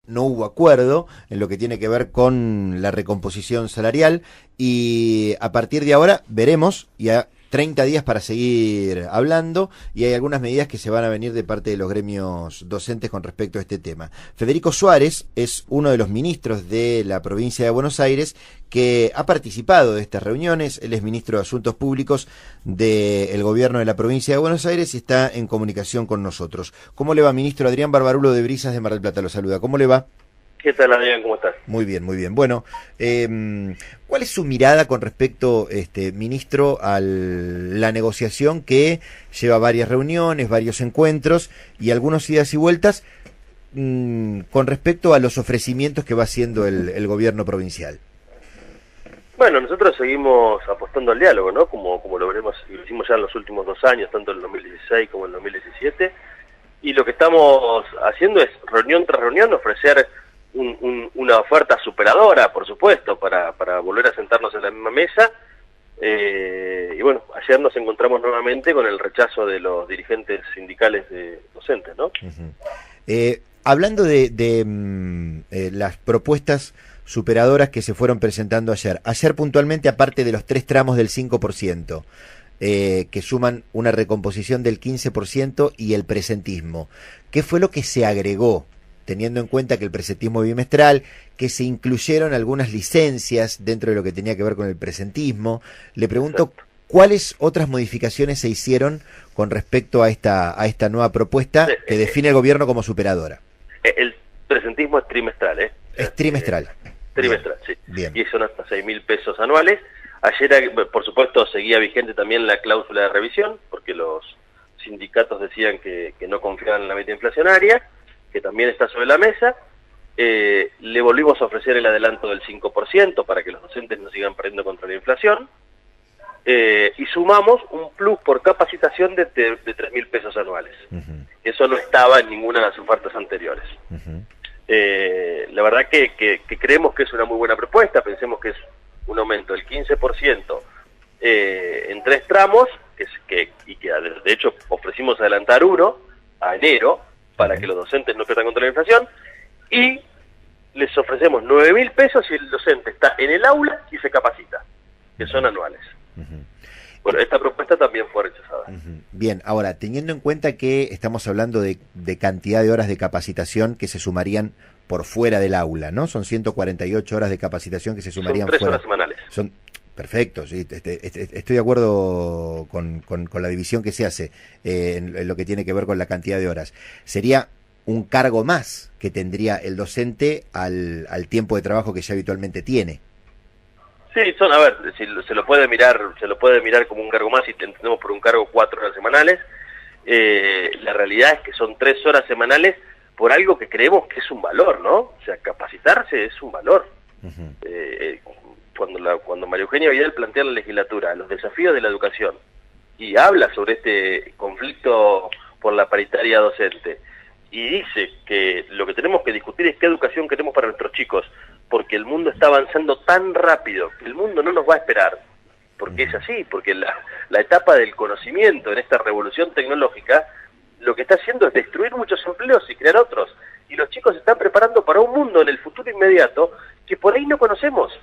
No hubo acuerdo en lo que tiene que ver con la recomposición salarial y a partir de ahora veremos, ya 30 días para seguir hablando y hay algunas medidas que se van a venir de parte de los gremios docentes con respecto a este tema. Federico Suárez es uno de los ministros de la provincia de Buenos Aires que ha participado de estas reuniones. Él es ministro de Asuntos Públicos del gobierno de la provincia de Buenos Aires y está en comunicación con nosotros. ¿Cómo le va, ministro? Adrián Barbarulo de Brisas de Mar del Plata lo saluda. ¿Cómo le va? ¿Qué tal, Adrián? ¿Cómo estás? Muy bien, muy bien. Bueno, ¿cuál es su mirada con respecto, ministro, a la negociación que lleva varias reuniones, varios encuentros y algunos idas y vueltas con respecto a los ofrecimientos que va haciendo el gobierno provincial? Bueno, nosotros seguimos apostando al diálogo, ¿no? Como lo hicimos ya en los últimos 2 años, tanto en el 2016 como en el 2017, y lo que estamos haciendo es, reunión tras reunión, ofrecer una oferta superadora, por supuesto, para volver a sentarnos en la misma mesa. Y bueno, ayer nos encontramos nuevamente con el rechazo de los dirigentes sindicales de docentes, ¿no? Hablando de las propuestas superadoras que se fueron presentando ayer puntualmente, aparte de los 3 tramos del 5%, que suman una recomposición del 15% y el presentismo, ¿qué fue lo que se agregó? Teniendo en cuenta que el presentismo bimestral, que se incluyeron algunas licencias dentro de lo que tenía que ver con el presentismo. Le pregunto, Exacto. ¿cuáles otras modificaciones se hicieron con respecto a esta nueva propuesta que define el gobierno como superadora? El presentismo es trimestral, ¿eh? Es trimestral. Trimestral, Bien. sí. Bien. Y son hasta 6.000 pesos anuales. Ayer, por supuesto, seguía vigente también la cláusula de revisión, porque los sindicatos decían que no confiaban en la meta inflacionaria, que también está sobre la mesa. Le volvimos a ofrecer el adelanto del 5% para que los docentes no sigan perdiendo contra la inflación. Y sumamos un plus por capacitación de 3.000 pesos anuales. Eso no estaba en ninguna de las ofertas anteriores. La verdad que creemos que es una muy buena propuesta. Pensemos que es un aumento del 15% en 3 tramos, y que de hecho ofrecimos adelantar uno a enero, para que los docentes no pierdan contra la inflación, y les ofrecemos 9.000 pesos si el docente está en el aula y se capacita, que son anuales. Bueno, esta propuesta también fue rechazada. Bien, ahora, teniendo en cuenta que estamos hablando de cantidad de horas de capacitación que se sumarían por fuera del aula, ¿no? Son 148 horas de capacitación que se sumarían fuera. Son 3 fuera. horas semanales. Son perfecto, sí, estoy de acuerdo con la división que se hace en lo que tiene que ver con la cantidad de horas. Sería un cargo más que tendría el docente al tiempo de trabajo que ya habitualmente tiene. Sí, a ver, si se lo puede mirar como un cargo más, y entendemos por un cargo 4 horas semanales. La realidad es que son 3 horas semanales por algo que creemos que es un valor, ¿no? O sea, capacitarse es un valor. Cuando María Eugenia Vidal plantea en la legislatura los desafíos de la educación y habla sobre este conflicto por la paritaria docente y dice que lo que tenemos que discutir es qué educación queremos para nuestros chicos, porque el mundo está avanzando tan rápido que el mundo no nos va a esperar, porque es así, porque la etapa del conocimiento en esta revolución tecnológica lo que está haciendo es destruir muchos empleos y crear otros, y los chicos se están preparando para un mundo en el futuro inmediato que por ahí no conocemos,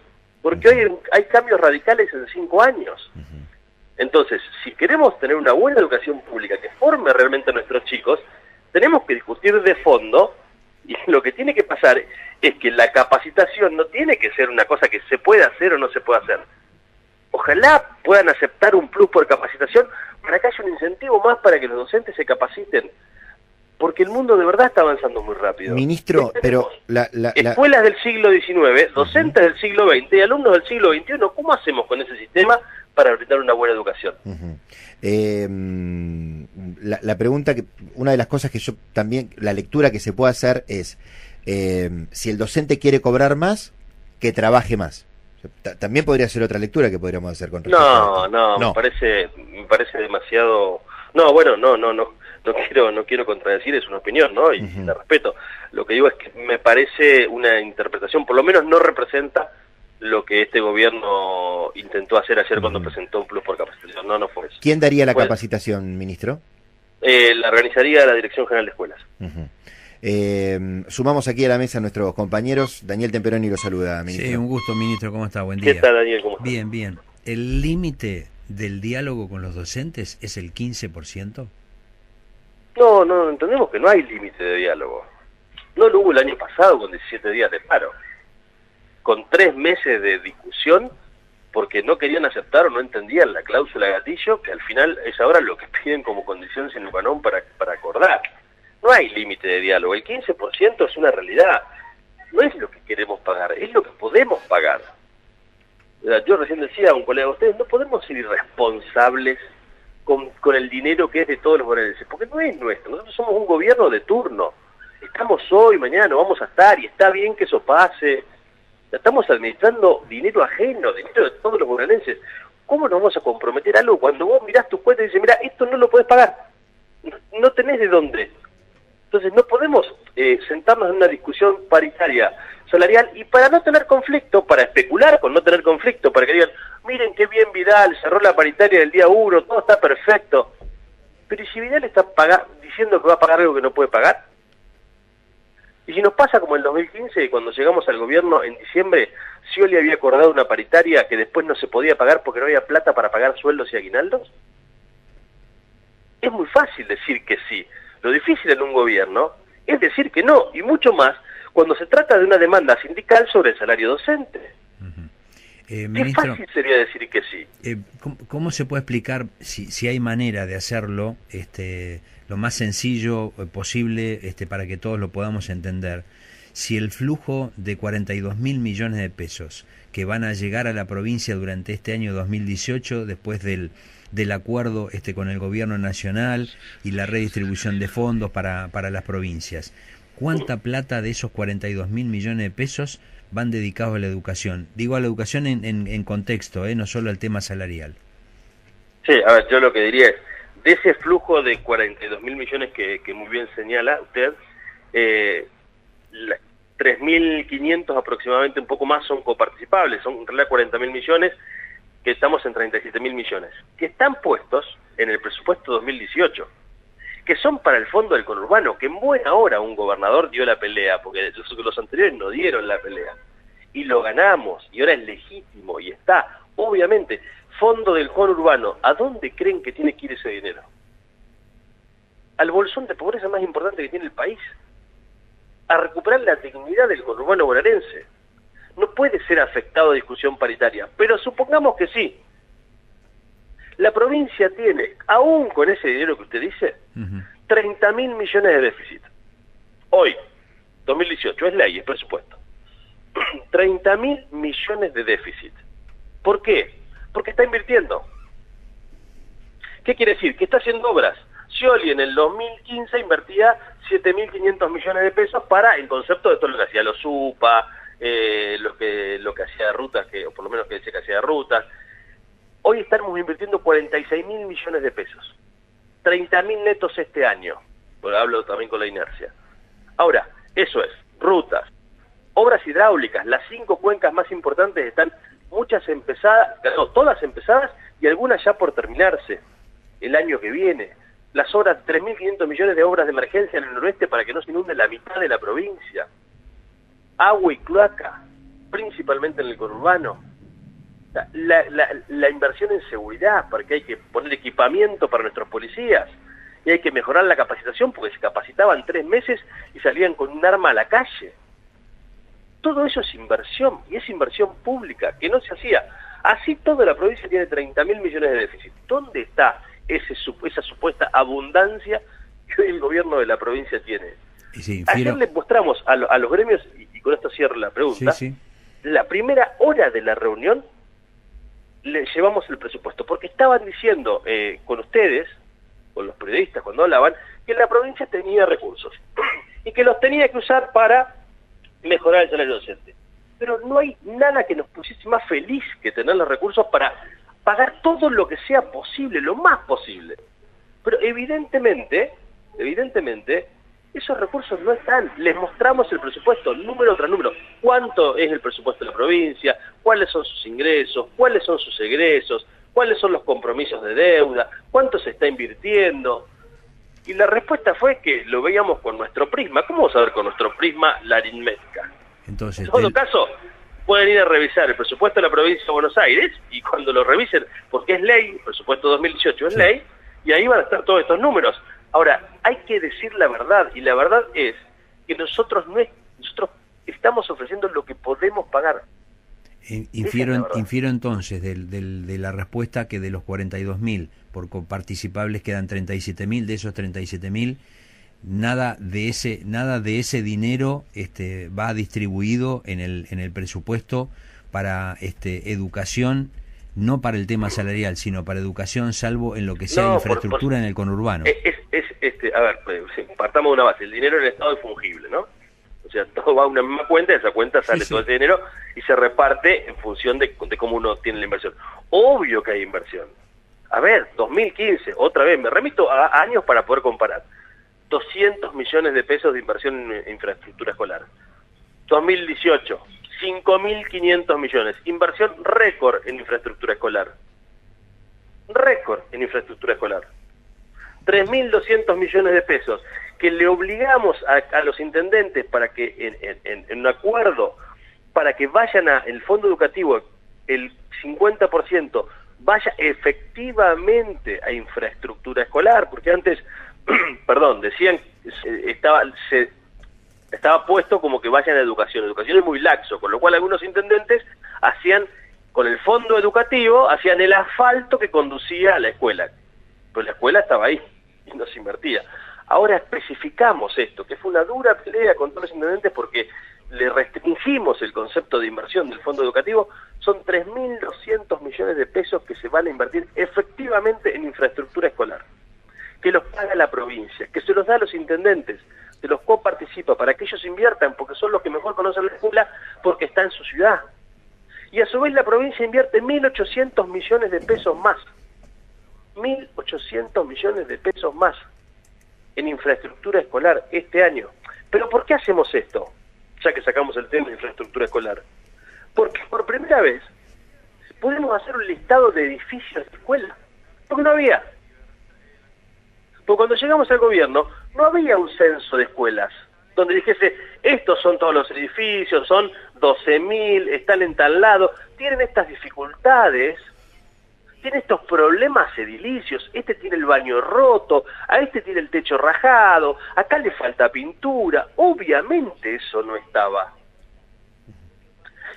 porque hoy hay cambios radicales en 5 años. Entonces, si queremos tener una buena educación pública que forme realmente a nuestros chicos, tenemos que discutir de fondo, y lo que tiene que pasar es que la capacitación no tiene que ser una cosa que se puede hacer o no se puede hacer. Ojalá puedan aceptar un plus por capacitación para que haya un incentivo más para que los docentes se capaciten, porque el mundo de verdad está avanzando muy rápido. Ministro, pero escuelas del siglo XIX, docentes del siglo XX y alumnos del siglo XXI, ¿cómo hacemos con ese sistema para brindar una buena educación? La pregunta, una de las cosas que yo también, la lectura que se puede hacer es, si el docente quiere cobrar más, que trabaje más. También podría ser otra lectura que podríamos hacer con respecto a esto. No, me parece demasiado. No quiero contradecir, es una opinión, ¿no? Y la respeto. Lo que digo es que me parece una interpretación, por lo menos no representa lo que este gobierno intentó hacer ayer cuando presentó un plus por capacitación. No fue eso. ¿Quién daría la capacitación, ministro? La organizaría la Dirección General de Escuelas. Sumamos aquí a la mesa a nuestros compañeros. Daniel Temperoni lo saluda, ministro. Sí, un gusto, ministro. ¿Cómo está? Buen día. ¿Qué tal, Daniel? ¿Cómo estás? Bien, bien. ¿El límite del diálogo con los docentes es el 15%? No, entendemos que no hay límite de diálogo. No lo hubo el año pasado con 17 días de paro, con 3 meses de discusión porque no querían aceptar o no entendían la cláusula gatillo, que al final es ahora lo que piden como condición sine qua non para acordar. No hay límite de diálogo, el 15% es una realidad, no es lo que queremos pagar, es lo que podemos pagar. Yo recién decía a un colega de ustedes, no podemos ser irresponsables con el dinero que es de todos los bonaerenses, porque no es nuestro, nosotros somos un gobierno de turno, estamos hoy, mañana no vamos a estar, y está bien que eso pase. Estamos administrando dinero ajeno, dinero de todos los bonaerenses. ¿Cómo nos vamos a comprometer algo cuando vos mirás tu cuenta y dices, mira, esto no lo podés pagar? No tenés de dónde. Entonces no podemos sentarnos en una discusión paritaria salarial y para no tener conflicto, para especular con no tener conflicto, para que digan, miren qué bien Vidal, cerró la paritaria del día 1, todo está perfecto. Pero ¿y si Vidal está diciendo que va a pagar algo que no puede pagar? Y si nos pasa como en 2015, cuando llegamos al gobierno en diciembre, Scioli había acordado una paritaria que después no se podía pagar porque no había plata para pagar sueldos y aguinaldos. Es muy fácil decir que sí. Lo difícil en un gobierno es decir que no, y mucho más cuando se trata de una demanda sindical sobre el salario docente. Ministro, qué fácil sería decir que sí. ¿Cómo se puede explicar si hay manera de hacerlo lo más sencillo posible para que todos lo podamos entender? Si el flujo de 42.000 millones de pesos que van a llegar a la provincia durante este año 2018, después del acuerdo con el gobierno nacional y la redistribución de fondos para las provincias, ¿cuánta plata de esos 42.000 millones de pesos van dedicados a la educación? Digo a la educación en contexto, no solo al tema salarial. Sí, a ver, yo lo que diría es, de ese flujo de 42.000 millones que muy bien señala usted, 3.500 aproximadamente, un poco más, son coparticipables, son en realidad 40.000 millones, que estamos en 37.000 millones, que están puestos en el presupuesto 2018, que son para el fondo del conurbano, que en buena hora un gobernador dio la pelea, porque los anteriores no dieron la pelea, y lo ganamos, y ahora es legítimo, y está, obviamente, fondo del conurbano. ¿A dónde creen que tiene que ir ese dinero? Al bolsón de pobreza más importante que tiene el país, a recuperar la dignidad del conurbano bonaerense. No puede ser afectado a discusión paritaria, pero supongamos que sí. La provincia tiene, aún con ese dinero que usted dice, 30.000 millones de déficit. Hoy, 2018, es ley, es presupuesto. 30.000 millones de déficit. ¿Por qué? Porque está invirtiendo. ¿Qué quiere decir? Que está haciendo obras. Scioli en el 2015 invertía 7.500 millones de pesos para el concepto de todo lo que hacía los UPA, lo que hacía de rutas, o por lo menos que decía que hacía de rutas. Hoy estamos invirtiendo 46.000 millones de pesos. 30.000 netos este año. Bueno, hablo también con la inercia. Ahora, eso es, rutas, obras hidráulicas, las 5 cuencas más importantes están muchas empezadas, no, todas empezadas y algunas ya por terminarse el año que viene. Las obras, 3.500 millones de obras de emergencia en el noroeste para que no se inunde la mitad de la provincia. Agua y cloaca, principalmente en el conurbano. La inversión en seguridad, porque hay que poner equipamiento para nuestros policías y hay que mejorar la capacitación porque se capacitaban 3 meses y salían con un arma a la calle. Todo eso es inversión, y es inversión pública, que no se hacía. Así toda la provincia tiene 30.000 millones de déficit. ¿Dónde está esa supuesta abundancia que el gobierno de la provincia tiene? Sí, ayer le mostramos a los gremios, y con esto cierro la pregunta, sí. La primera hora de la reunión le llevamos el presupuesto, porque estaban diciendo con ustedes, con los periodistas cuando hablaban, que la provincia tenía recursos y que los tenía que usar para mejorar el salario docente. Pero no hay nada que nos pusiese más feliz que tener los recursos para pagar todo lo que sea posible, lo más posible. Pero evidentemente, esos recursos no están. Les mostramos el presupuesto, número tras número. ¿Cuánto es el presupuesto de la provincia? ¿Cuáles son sus ingresos? ¿Cuáles son sus egresos? ¿Cuáles son los compromisos de deuda? ¿Cuánto se está invirtiendo? Y la respuesta fue que lo veíamos con nuestro prisma. ¿Cómo vamos a ver con nuestro prisma la aritmética? Entonces, en todo caso, pueden ir a revisar el presupuesto de la provincia de Buenos Aires, y cuando lo revisen, porque es ley, el presupuesto 2018 es ley, y ahí van a estar todos estos números. Ahora, hay que decir la verdad, y la verdad es que nosotros estamos ofreciendo lo que podemos pagar. Infiero entonces de la respuesta que de los 42.000 por coparticipables quedan 37.000, de esos 37.000 nada de ese dinero va distribuido en el presupuesto para educación, no para el tema salarial, sino para educación, salvo en lo que sea infraestructura en el conurbano. A ver, partamos de una base, el dinero en el Estado es fungible, ¿no? O sea, todo va a una misma cuenta, de esa cuenta sale todo ese dinero y se reparte en función de cómo uno tiene la inversión. Obvio que hay inversión. A ver, 2015, otra vez, me remito a años para poder comparar. 200 millones de pesos de inversión en infraestructura escolar. 2018, 5.500 millones. Inversión récord en infraestructura escolar. Récord en infraestructura escolar. 3.200 millones de pesos que le obligamos a los intendentes para que en un acuerdo para que vayan al fondo educativo el 50% vaya efectivamente a infraestructura escolar, porque antes perdón, decían estaba puesto como que vayan a educación. Educación es muy laxo, con lo cual algunos intendentes hacían, con el fondo educativo, hacían el asfalto que conducía a la escuela. Pero la escuela estaba ahí y no se invertía. Ahora especificamos esto, que fue una dura pelea con todos los intendentes porque le restringimos el concepto de inversión del fondo educativo. Son 3.200 millones de pesos que se van a invertir efectivamente en infraestructura escolar, que los paga la provincia, que se los da a los intendentes, de los coparticipa para que ellos inviertan, porque son los que mejor conocen la escuela, porque está en su ciudad. Y a su vez la provincia invierte 1.800 millones de pesos más. 1.800 millones de pesos más en infraestructura escolar este año. ¿Pero por qué hacemos esto? Ya que sacamos el tema de infraestructura escolar. Porque por primera vez podemos hacer un listado de edificios de escuela, porque no había. Porque cuando llegamos al gobierno no había un censo de escuelas donde dijese, estos son todos los edificios, son 12.000, están en tal lado, tienen estas dificultades, tienen estos problemas edilicios, este tiene el baño roto, a este tiene el techo rajado, acá le falta pintura. Obviamente eso no estaba.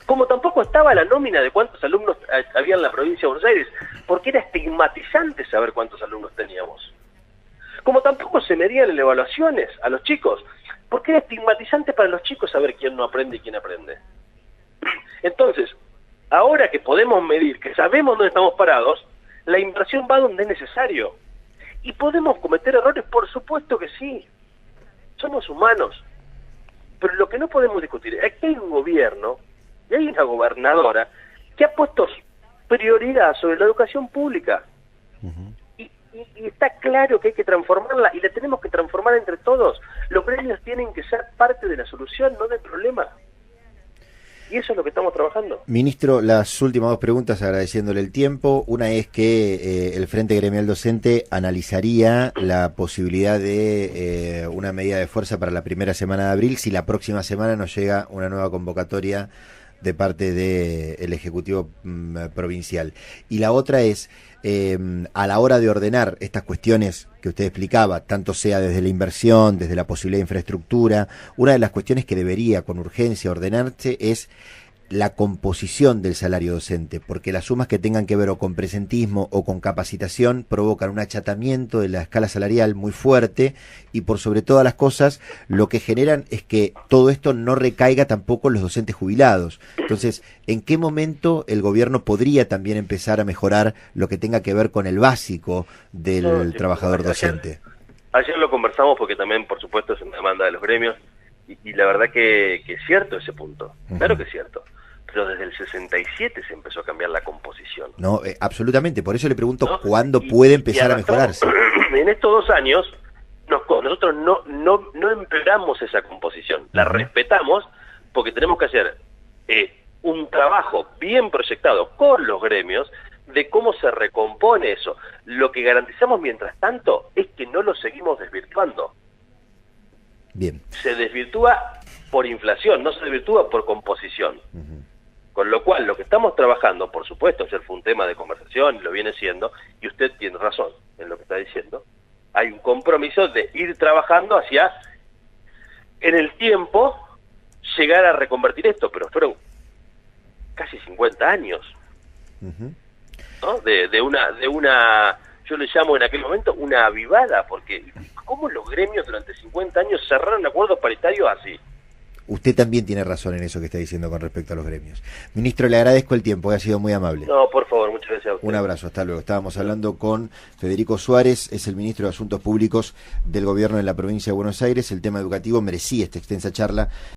Como tampoco estaba la nómina de cuántos alumnos había en la provincia de Buenos Aires, porque era estigmatizante saber cuántos alumnos teníamos. Como tampoco se medían en evaluaciones a los chicos, porque era estigmatizante para los chicos saber quién no aprende y quién aprende. Entonces, ahora que podemos medir, que sabemos dónde estamos parados, la inversión va donde es necesario. ¿Y podemos cometer errores? Por supuesto que sí. Somos humanos. Pero lo que no podemos discutir es que hay un gobierno, y hay una gobernadora, que ha puesto prioridad sobre la educación pública. Y está claro que hay que transformarla, y la tenemos que transformar entre todos. Los gremios tienen que ser parte de la solución, no del problema. Y eso es lo que estamos trabajando. Ministro, las últimas dos preguntas, agradeciéndole el tiempo. Una es que el Frente Gremial Docente analizaría la posibilidad de una medida de fuerza para la primera semana de abril si la próxima semana nos llega una nueva convocatoria de parte del Ejecutivo provincial. Y la otra es, a la hora de ordenar estas cuestiones que usted explicaba, tanto sea desde la inversión, desde la posibilidad de infraestructura, una de las cuestiones que debería con urgencia ordenarse es la composición del salario docente, porque las sumas que tengan que ver o con presentismo o con capacitación provocan un achatamiento de la escala salarial muy fuerte, y por sobre todas las cosas lo que generan es que todo esto no recaiga tampoco en los docentes jubilados. Entonces, ¿en qué momento el gobierno podría también empezar a mejorar lo que tenga que ver con el básico del trabajador docente? Ayer lo conversamos porque también, por supuesto, es una demanda de los gremios, y la verdad que es cierto ese punto, claro que es cierto. Pero desde el 67 se empezó a cambiar la composición. No, absolutamente. Por eso le pregunto, ¿no? ¿Cuándo puede empezar a mejorarse? En estos 2 años, nosotros no empeoramos esa composición. La respetamos porque tenemos que hacer un trabajo bien proyectado con los gremios de cómo se recompone eso. Lo que garantizamos mientras tanto es que no lo seguimos desvirtuando. Bien. Se desvirtúa por inflación, no se desvirtúa por composición. Con lo cual, lo que estamos trabajando, por supuesto, ayer fue un tema de conversación, y lo viene siendo, y usted tiene razón en lo que está diciendo, hay un compromiso de ir trabajando hacia, en el tiempo, llegar a reconvertir esto, pero fueron casi 50 años, ¿no? De una, yo le llamo en aquel momento una avivada, porque ¿cómo los gremios durante 50 años cerraron acuerdos paritarios así? Usted también tiene razón en eso que está diciendo con respecto a los gremios. Ministro, le agradezco el tiempo, ha sido muy amable. No, por favor, muchas gracias a usted. Un abrazo, hasta luego. Estábamos hablando con Federico Suárez, es el ministro de Asuntos Públicos del Gobierno de la provincia de Buenos Aires. El tema educativo merecía esta extensa charla.